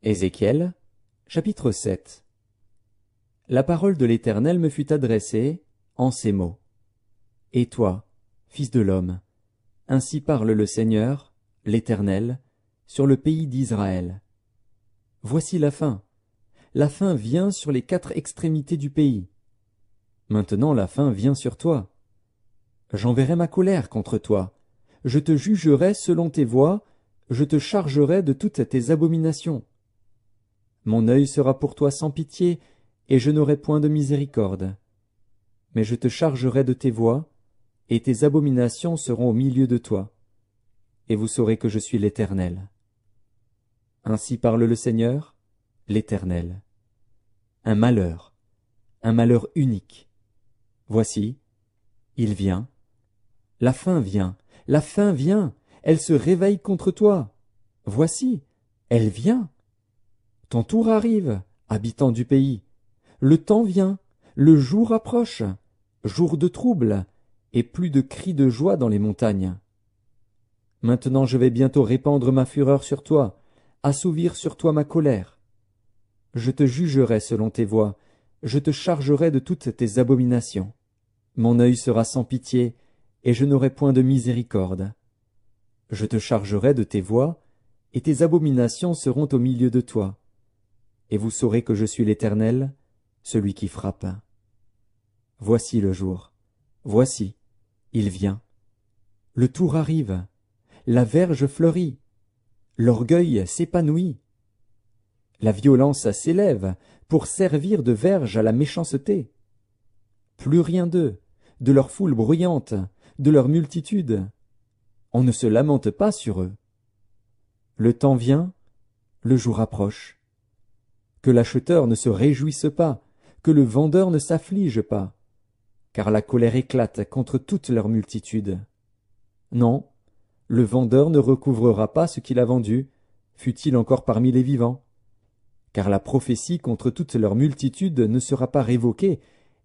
Ézéchiel, chapitre 7. La parole de l'Éternel me fut adressée en ces mots. Et toi, fils de l'homme, ainsi parle le Seigneur, l'Éternel, sur le pays d'Israël. Voici la fin vient sur les 4 extrémités du pays. Maintenant la fin vient sur toi. J'enverrai ma colère contre toi, je te jugerai selon tes voies, je te chargerai de toutes tes abominations. Mon œil sera pour toi sans pitié, et je n'aurai point de miséricorde. Mais je te chargerai de tes voies, et tes abominations seront au milieu de toi. Et vous saurez que je suis l'Éternel. Ainsi parle le Seigneur, l'Éternel. Un malheur unique. Voici, il vient. La fin vient, elle se réveille contre toi. Voici, elle vient. Ton tour arrive, habitant du pays. Le temps vient, le jour approche, jour de trouble, et plus de cris de joie dans les montagnes. Maintenant je vais bientôt répandre ma fureur sur toi, assouvir sur toi ma colère. Je te jugerai selon tes voies, je te chargerai de toutes tes abominations. Mon œil sera sans pitié, et je n'aurai point de miséricorde. Je te chargerai de tes voies, et tes abominations seront au milieu de toi. Et vous saurez que je suis l'Éternel, celui qui frappe. Voici le jour, voici, il vient. Le tour arrive, la verge fleurit, l'orgueil s'épanouit. La violence s'élève pour servir de verge à la méchanceté. Plus rien d'eux, de leur foule bruyante, de leur multitude. On ne se lamente pas sur eux. Le temps vient, le jour approche. Que l'acheteur ne se réjouisse pas, que le vendeur ne s'afflige pas, car la colère éclate contre toute leur multitude. Non, le vendeur ne recouvrera pas ce qu'il a vendu, fût-il encore parmi les vivants, car la prophétie contre toute leur multitude ne sera pas révoquée,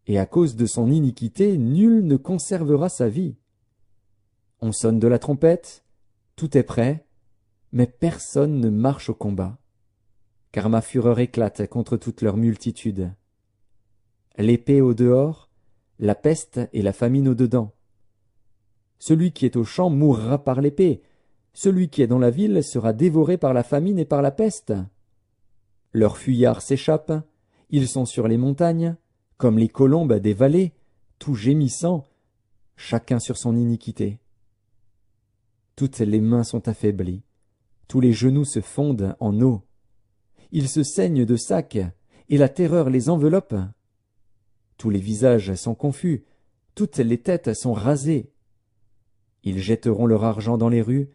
et à cause de son iniquité, nul ne conservera sa vie. On sonne de la trompette, tout est prêt, mais personne ne marche au combat. Car ma fureur éclate contre toute leur multitude. L'épée au dehors, la peste et la famine au dedans. Celui qui est au champ mourra par l'épée, celui qui est dans la ville sera dévoré par la famine et par la peste. Leurs fuyards s'échappent, ils sont sur les montagnes, comme les colombes des vallées, tout gémissant, chacun sur son iniquité. Toutes les mains sont affaiblies, tous les genoux se fondent en eau. Ils se saignent de sacs, et la terreur les enveloppe. Tous les visages sont confus, toutes les têtes sont rasées. Ils jetteront leur argent dans les rues,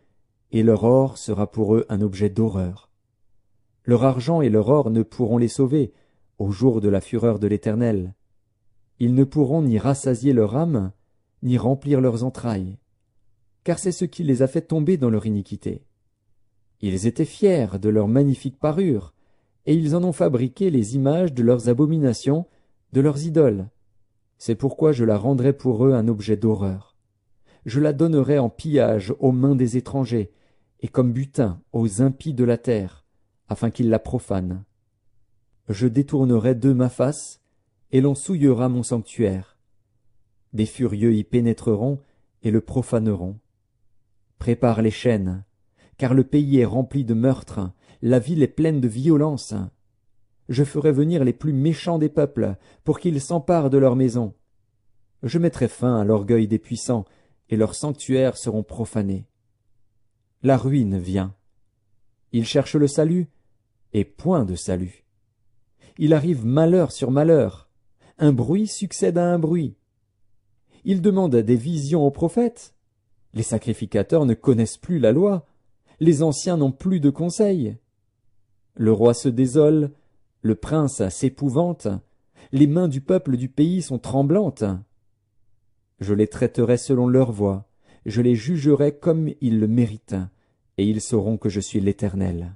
et leur or sera pour eux un objet d'horreur. Leur argent et leur or ne pourront les sauver au jour de la fureur de l'Éternel. Ils ne pourront ni rassasier leur âme, ni remplir leurs entrailles, car c'est ce qui les a fait tomber dans leur iniquité. Ils étaient fiers de leur magnifique parure, et ils en ont fabriqué les images de leurs abominations, de leurs idoles. C'est pourquoi je la rendrai pour eux un objet d'horreur. Je la donnerai en pillage aux mains des étrangers, et comme butin aux impies de la terre, afin qu'ils la profanent. Je détournerai d'eux ma face, et l'on souillera mon sanctuaire. Des furieux y pénétreront, et le profaneront. Prépare les chaînes, car le pays est rempli de meurtres, la ville est pleine de violence. Je ferai venir les plus méchants des peuples, pour qu'ils s'emparent de leurs maisons. Je mettrai fin à l'orgueil des puissants, et leurs sanctuaires seront profanés. La ruine vient. Ils cherchent le salut, et point de salut. Il arrive malheur sur malheur, un bruit succède à un bruit. Ils demandent des visions aux prophètes. Les sacrificateurs ne connaissent plus la loi, les anciens n'ont plus de conseils. Le roi se désole, le prince s'épouvante, les mains du peuple du pays sont tremblantes. Je les traiterai selon leurs voies, je les jugerai comme ils le méritent, et ils sauront que je suis l'Éternel.